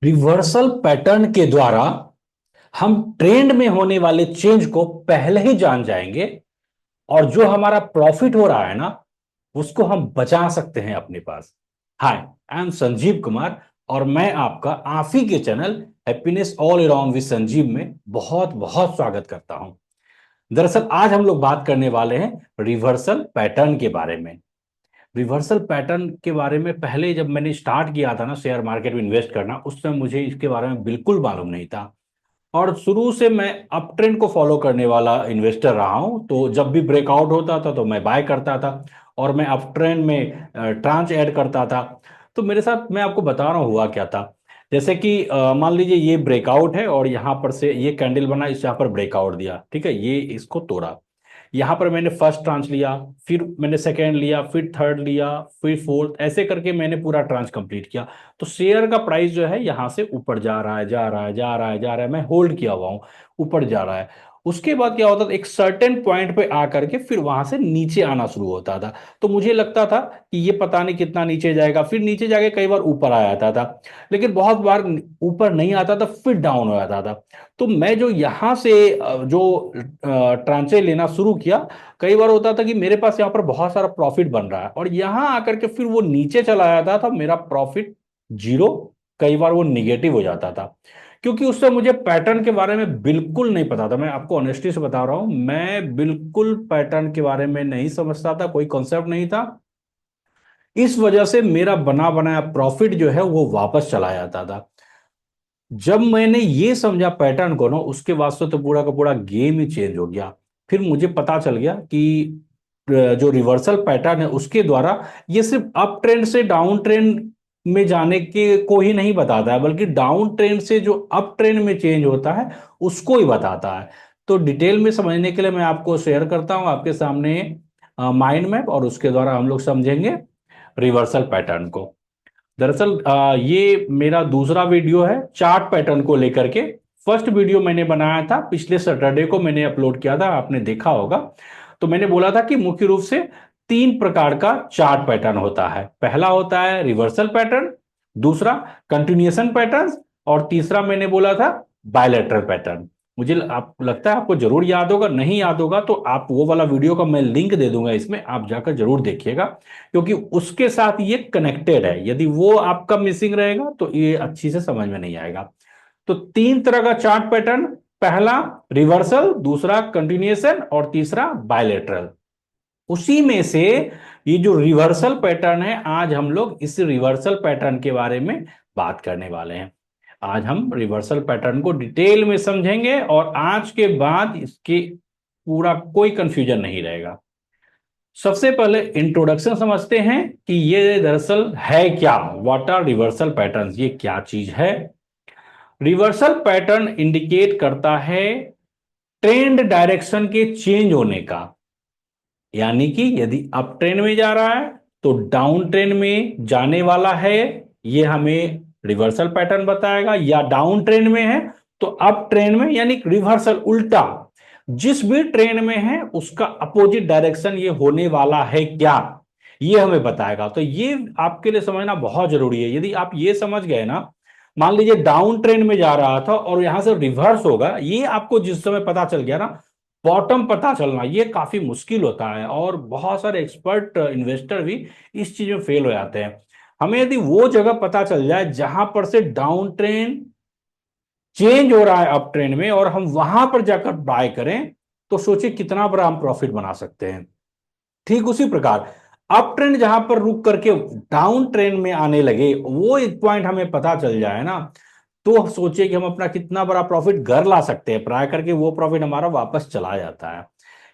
Reversal pattern के द्वारा हम ट्रेंड में होने वाले चेंज को पहले ही जान जाएंगे और जो हमारा प्रॉफिट हो रहा है ना उसको हम बचा सकते हैं अपने पास। हाय, आई एम संजीव कुमार और मैं आपका आप ही के channel happiness all around with Sanjeev में बहुत बहुत स्वागत करता हूं। दरअसल आज हम लोग बात करने वाले हैं रिवर्सल पैटर्न के बारे में। रिवर्सल पैटर्न के बारे में पहले जब मैंने स्टार्ट किया था ना शेयर मार्केट में इन्वेस्ट करना, उस समय मुझे इसके बारे में बिल्कुल मालूम नहीं था और शुरू से मैं अप ट्रेंड को फॉलो करने वाला इन्वेस्टर रहा हूं। तो जब भी ब्रेकआउट होता था तो मैं बाय करता था और मैं अप ट्रेंड में ट्रांच ऐड करता था। तो मेरे साथ मैं आपको बता रहा हूं हुआ क्या था। जैसे कि मान लीजिए ये ब्रेकआउट है और यहां पर से ये कैंडल बना, इस यहां पर ब्रेकआउट दिया, ठीक है, ये इसको तोड़ा। यहां पर मैंने फर्स्ट ट्रांच लिया, फिर मैंने सेकेंड लिया, फिर थर्ड लिया, फिर फोर्थ, ऐसे करके मैंने पूरा ट्रांच कंप्लीट किया। तो शेयर का प्राइस जो है यहां से ऊपर जा रहा है, जा रहा है, जा रहा है, जा रहा है, मैं होल्ड किया हुआ हूं, ऊपर जा रहा है। उसके बाद क्या होता था, एक सर्टेन पॉइंट पे आकर के फिर वहां से नीचे आना शुरू होता था। तो मुझे लगता था कि ये पता नहीं कितना नीचे जाएगा, फिर नीचे जाके कई बार ऊपर आ जाता था, लेकिन बहुत बार ऊपर नहीं आता था, फिर डाउन हो जाता था। तो मैं जो यहां से जो ट्रांचे लेना शुरू किया, कई बार होता था कि मेरे पास यहाँ पर बहुत सारा प्रॉफिट बन रहा है और यहां आकर के फिर वो नीचे चला जाता था, मेरा प्रॉफिट जीरो, कई बार वो निगेटिव हो जाता था। क्योंकि उससे मुझे पैटर्न के बारे में बिल्कुल नहीं पता था। मैं आपको ऑनेस्टी से बता रहा हूं, मैं बिल्कुल पैटर्न के बारे में नहीं समझता था, कोई कॉन्सेप्ट नहीं था। इस वजह से मेरा बना बनाया प्रॉफिट जो है वो वापस चला जाता था। जब मैंने ये समझा पैटर्न को ना, उसके बाद से तो पूरा का पूरा गेम ही चेंज हो गया। फिर मुझे पता चल गया कि जो रिवर्सल पैटर्न है उसके द्वारा ये सिर्फ अप ट्रेंड से डाउन ट्रेंड में जाने के को ही नहीं बताता है, बल्कि डाउन ट्रेंड से जो अप ट्रेंड में चेंज होता है उसको ही बताता है। तो डिटेल में समझने के लिए मैं आपको शेयर करता हूं आपके सामने माइंड मैप, और उसके द्वारा हम लोग समझेंगे रिवर्सल पैटर्न को। दरअसल ये मेरा दूसरा वीडियो है चार्ट पैटर्न को लेकर के। फर्स्ट वीडियो मैंने बनाया था पिछले सैटरडे को, मैंने अपलोड किया था, आपने देखा होगा। तो मैंने बोला था कि मुख्य रूप से तीन प्रकार का चार्ट पैटर्न होता है। पहला होता है रिवर्सल पैटर्न, दूसरा कंटिन्यूएशन पैटर्न, और तीसरा मैंने बोला था बायलैटरल पैटर्न। मुझे आप लगता है आपको जरूर याद होगा, नहीं याद होगा तो आप वो वाला वीडियो का मैं लिंक दे दूंगा, इसमें आप जाकर जरूर देखिएगा, क्योंकि उसके साथ ये कनेक्टेड है। यदि वो आपका मिसिंग रहेगा तो ये अच्छी से समझ में नहीं आएगा। तो तीन तरह का चार्ट पैटर्न, पहला रिवर्सल, दूसरा कंटिन्यूएशन और तीसरा बायलेटरल। उसी में से ये जो रिवर्सल पैटर्न है, आज हम लोग इस रिवर्सल पैटर्न के बारे में बात करने वाले हैं। आज हम रिवर्सल पैटर्न को डिटेल में समझेंगे और आज के बाद इसके पूरा कोई कंफ्यूजन नहीं रहेगा। सबसे पहले इंट्रोडक्शन समझते हैं कि ये दरअसल है क्या, व्हाट आर रिवर्सल पैटर्न्स, ये क्या चीज है। रिवर्सल पैटर्न इंडिकेट करता है ट्रेंड डायरेक्शन के चेंज होने का। यानी कि यदि अप ट्रेंड में जा रहा है तो डाउन ट्रेंड में जाने वाला है, ये हमें रिवर्सल पैटर्न बताएगा। या डाउन ट्रेंड में है तो अप ट्रेंड में, यानी रिवर्सल उल्टा, जिस भी ट्रेंड में है उसका अपोजिट डायरेक्शन ये होने वाला है क्या, ये हमें बताएगा। तो ये आपके लिए समझना बहुत जरूरी है। यदि आप ये समझ गए ना, मान लीजिए डाउन ट्रेंड में जा रहा था और यहां से रिवर्स होगा, ये आपको जिस समय पता चल गया ना, बॉटम पता चलना ये काफी मुश्किल होता है और बहुत सारे एक्सपर्ट इन्वेस्टर भी इस चीज में फेल हो जाते हैं। हमें यदि वो जगह पता चल जाए जहां पर से डाउन ट्रेंड चेंज हो रहा है अप ट्रेंड में और हम वहां पर जाकर बाय करें, तो सोचिए कितना बड़ा हम प्रॉफिट बना सकते हैं। ठीक उसी प्रकार अप ट्रेंड जहां पर रुक करके डाउन ट्रेंड में आने लगे, वो एक पॉइंट हमें पता चल जाए ना, तो सोचिए कि हम अपना कितना बड़ा प्रॉफिट घर ला सकते हैं। प्राय करके वो प्रॉफिट हमारा वापस चला जाता है।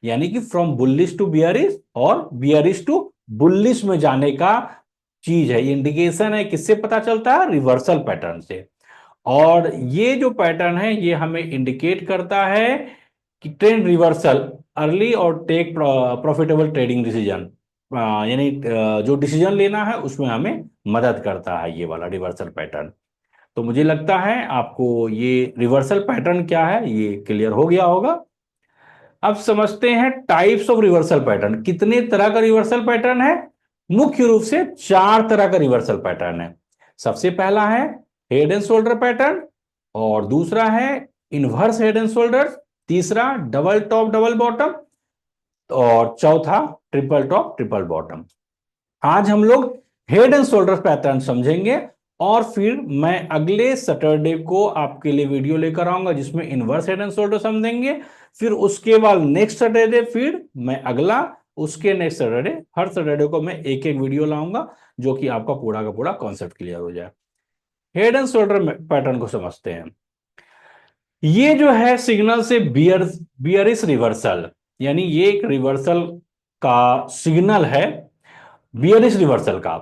यानी कि फ्रॉम बुलिश टू बियरिश और बियरिश टू बुलिश में जाने का चीज है, इंडिकेशन है। किससे पता चलता है? रिवर्सल पैटर्न से। और ये जो पैटर्न है ये हमें इंडिकेट करता है कि ट्रेंड रिवर्सल अर्ली और टेक प्रॉफिटेबल ट्रेडिंग डिसीजन, यानी जो डिसीजन लेना है उसमें हमें मदद करता है ये वाला रिवर्सल पैटर्न। तो मुझे लगता है आपको ये रिवर्सल पैटर्न क्या है ये क्लियर हो गया होगा। अब समझते हैं टाइप्स ऑफ रिवर्सल पैटर्न। कितने तरह का रिवर्सल पैटर्न है? मुख्य रूप से चार तरह का रिवर्सल पैटर्न है। सबसे पहला है हेड एंड शोल्डर पैटर्न, और दूसरा है इनवर्स हेड एंड शोल्डर, तीसरा डबल टॉप डबल बॉटम, और चौथा ट्रिपल टॉप ट्रिपल बॉटम। आज हम लोग हेड एंड शोल्डर पैटर्न समझेंगे, और फिर मैं अगले सैटरडे को आपके लिए वीडियो लेकर आऊंगा जिसमें इनवर्स हेड एंड शोल्डर समझेंगे। फिर उसके बाद नेक्स्ट सैटरडे फिर मैं अगला, उसके नेक्स्ट सैटरडे, हर सैटरडे को मैं एक एक वीडियो लाऊंगा जो कि आपका पूरा का पूरा कॉन्सेप्ट क्लियर हो जाए। हेड एंड शोल्डर पैटर्न को समझते हैं। ये जो है सिग्नल से बियरिश रिवर्सल, यानी ये एक रिवर्सल का सिग्नल है, बियरिश रिवर्सल का।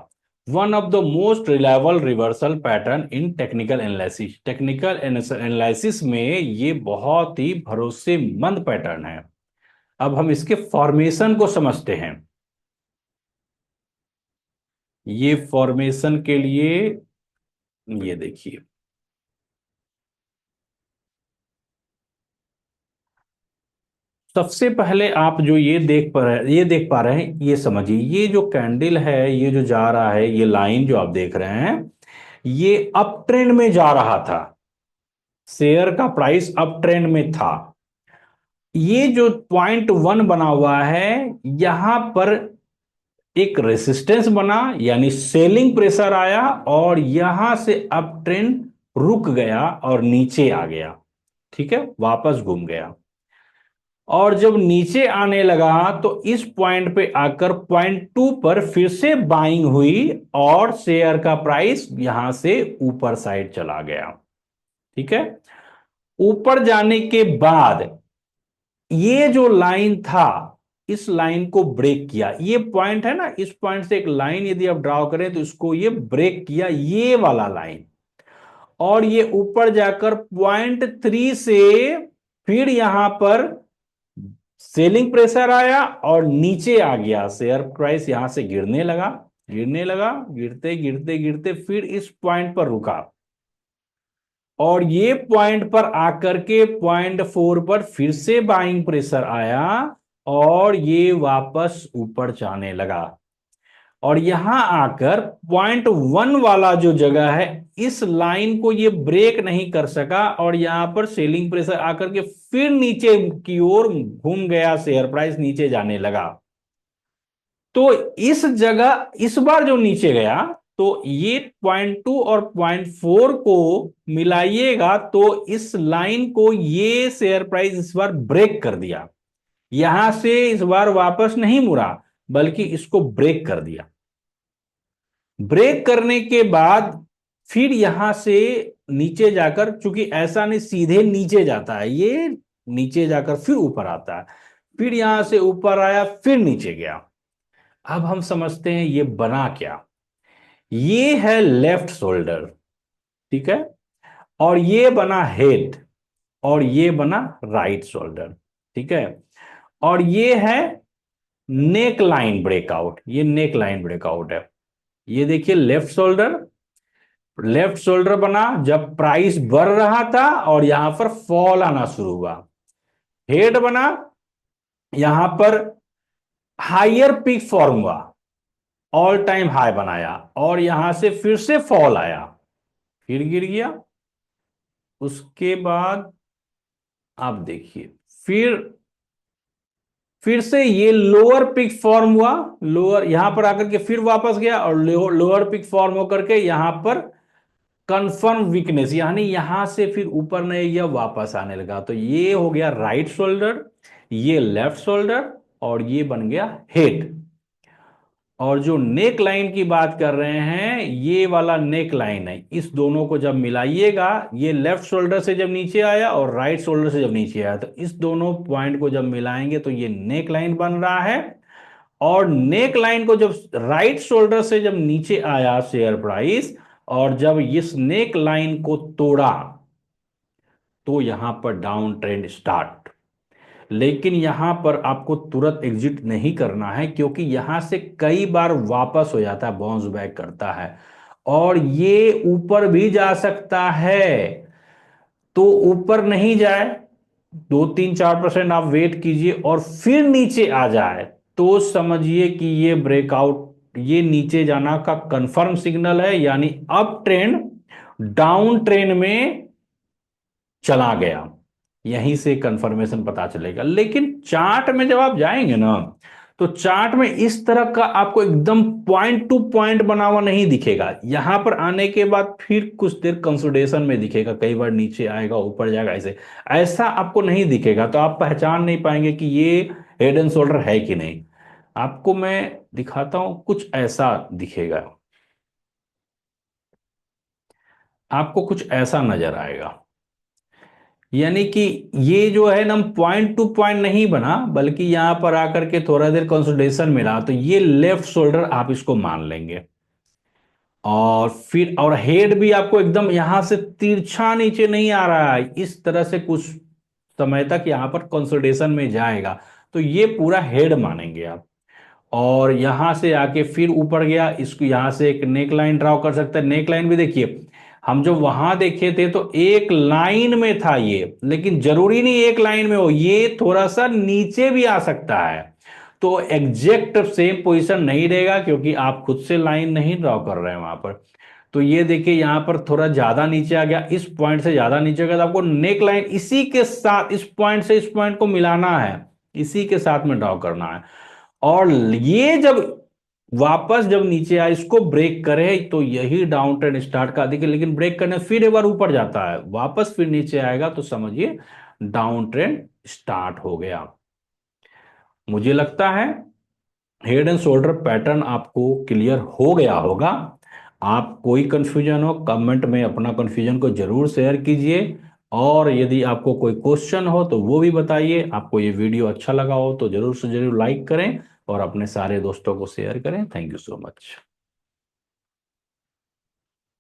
One of the most reliable reversal pattern in technical analysis, technical analysis में ये बहुत ही भरोसेमंद पैटर्न है। अब हम इसके फॉर्मेशन को समझते हैं। ये फॉर्मेशन के लिए ये देखिए, सबसे पहले आप जो ये देख पा रहे हैं, ये समझिए, ये जो कैंडल है, ये जो जा रहा है, ये लाइन जो आप देख रहे हैं, ये अप ट्रेंड में जा रहा था, शेयर का प्राइस अप ट्रेंड में था। ये जो पॉइंट वन बना हुआ है, यहां पर एक रेसिस्टेंस बना, यानी सेलिंग प्रेशर आया, और यहां से अप ट्रेंड रुक गया और नीचे आ गया। ठीक है, वापस घूम गया, और जब नीचे आने लगा तो इस पॉइंट पे आकर पॉइंट टू पर फिर से बाइंग हुई, और शेयर का प्राइस यहां से ऊपर साइड चला गया। ठीक है, ऊपर जाने के बाद ये जो लाइन था, इस लाइन को ब्रेक किया। ये पॉइंट है ना, इस पॉइंट से एक लाइन यदि आप ड्रॉ करें तो इसको ये ब्रेक किया, ये वाला लाइन, और ये ऊपर जाकर पॉइंट थ्री से फिर यहां पर सेलिंग प्रेशर आया और नीचे आ गया, शेयर प्राइस यहां से गिरने लगा, गिरने लगा, गिरते गिरते गिरते फिर इस पॉइंट पर रुका, और ये पॉइंट पर आकर के पॉइंट फोर पर फिर से बाइंग प्रेशर आया, और ये वापस ऊपर जाने लगा, और यहां आकर पॉइंट वन वाला जो जगह है, इस लाइन को ये ब्रेक नहीं कर सका, और यहां पर सेलिंग प्रेशर आकर के फिर नीचे की ओर घूम गया, शेयर प्राइस नीचे जाने लगा। तो इस जगह इस बार जो नीचे गया, तो ये पॉइंट टू और पॉइंट फोर को मिलाइएगा तो इस लाइन को ये शेयर प्राइस इस बार ब्रेक कर दिया, यहां से इस बार वापस नहीं मुड़ा, बल्कि इसको ब्रेक कर दिया। ब्रेक करने के बाद फिर यहां से नीचे जाकर, चूंकि ऐसा नहीं सीधे नीचे जाता है, ये नीचे जाकर फिर ऊपर आता है, फिर यहां से ऊपर आया, फिर नीचे गया। अब हम समझते हैं ये बना क्या। ये है लेफ्ट शोल्डर, ठीक है, और ये बना हेड, और ये बना राइट शोल्डर। ठीक है, और ये है नेक लाइन ब्रेकआउट, ये नेक लाइन ब्रेकआउट है। ये देखिए लेफ्ट शोल्डर, लेफ्ट शोल्डर बना जब प्राइस बढ़ रहा था और यहां पर फॉल आना शुरू हुआ। हेड बना यहां पर हायर पीक फॉर्म हुआ, ऑल टाइम हाई बनाया, और यहां से फिर से फॉल आया, फिर गिर गया। उसके बाद आप देखिए, फिर फिर से ये लोअर पिक फॉर्म हुआ, लोअर यहां पर आकर के फिर वापस गया, और लोअर पिक फॉर्म होकर के यहां पर कंफर्म वीकनेस, यानी यहां से फिर ऊपर नहीं गया, वापस आने लगा। तो ये हो गया राइट शोल्डर, ये लेफ्ट शोल्डर, और ये बन गया हेड। और जो नेक लाइन की बात कर रहे हैं, ये वाला नेक लाइन है, इस दोनों को जब मिलाइएगा, ये लेफ्ट शोल्डर से जब नीचे आया और राइट शोल्डर से जब नीचे आया, तो इस दोनों पॉइंट को जब मिलाएंगे तो ये नेक लाइन बन रहा है। और नेक लाइन को जब राइट शोल्डर से जब नीचे आया शेयर प्राइस, और जब इस नेक लाइन को तोड़ा, तो यहां पर डाउन ट्रेंड स्टार्ट। लेकिन यहां पर आपको तुरंत एग्जिट नहीं करना है, क्योंकि यहां से कई बार वापस हो जाता है, बाउंस बैक करता है, और ये ऊपर भी जा सकता है। तो ऊपर नहीं जाए, 2-3-4% आप वेट कीजिए, और फिर नीचे आ जाए, तो समझिए कि ये ब्रेकआउट, ये नीचे जाना का कंफर्म सिग्नल है, यानी अप ट्रेंड डाउन ट्रेंड में चला गया। यहीं से कंफर्मेशन पता चलेगा। लेकिन चार्ट में जब आप जाएंगे ना, तो चार्ट में इस तरह का आपको एकदम पॉइंट टू पॉइंट बना हुआ नहीं दिखेगा। यहां पर आने के बाद फिर कुछ देर कंसोलिडेशन में दिखेगा, कई बार नीचे आएगा ऊपर जाएगा, ऐसे ऐसा आपको नहीं दिखेगा। तो आप पहचान नहीं पाएंगे कि ये हेड एंड शोल्डर है कि नहीं। आपको मैं दिखाता हूं, कुछ ऐसा दिखेगा, आपको कुछ ऐसा नजर आएगा। यानी कि ये जो है ना, पॉइंट टू पॉइंट नहीं बना, बल्कि यहां पर आकर के थोड़ा देर कंसोलिडेशन मिला, तो ये लेफ्ट शोल्डर आप इसको मान लेंगे। और फिर और हेड भी आपको एकदम यहां से तिरछा नीचे नहीं आ रहा है, इस तरह से कुछ समय तक यहां पर कंसोलिडेशन में जाएगा, तो ये पूरा हेड मानेंगे आप। और यहां से आके फिर ऊपर गया, इसको यहां से एक नेक लाइन ड्रॉ कर सकते हैं। नेक लाइन भी देखिए, हम जो वहां देखे थे तो एक लाइन में था ये, लेकिन जरूरी नहीं एक लाइन में हो, ये थोड़ा सा नीचे भी आ सकता है। तो एग्जैक्ट सेम पोजीशन नहीं रहेगा, क्योंकि आप खुद से लाइन नहीं ड्रॉ कर रहे हैं वहां पर। तो ये देखिए यहां पर थोड़ा ज्यादा नीचे आ गया, इस पॉइंट से ज्यादा नीचे गया, तो आपको नेक लाइन इसी के साथ, इस पॉइंट से इस पॉइंट को मिलाना है, इसी के साथ में ड्रॉ करना है। और ये जब वापस जब नीचे आए, इसको ब्रेक करे, तो यही डाउन ट्रेंड स्टार्ट कर देखिए। लेकिन ब्रेक करने फिर एक बार ऊपर जाता है, वापस फिर नीचे आएगा, तो समझिए डाउन ट्रेंड स्टार्ट हो गया। मुझे लगता है हेड एंड शोल्डर पैटर्न आपको क्लियर हो गया होगा। आप कोई कंफ्यूजन हो, कमेंट में अपना कंफ्यूजन को जरूर शेयर कीजिए। और यदि आपको कोई क्वेश्चन हो तो वो भी बताइए। आपको ये वीडियो अच्छा लगा हो तो जरूर से जरूर लाइक करें और अपने सारे दोस्तों को शेयर करें। Thank you so much.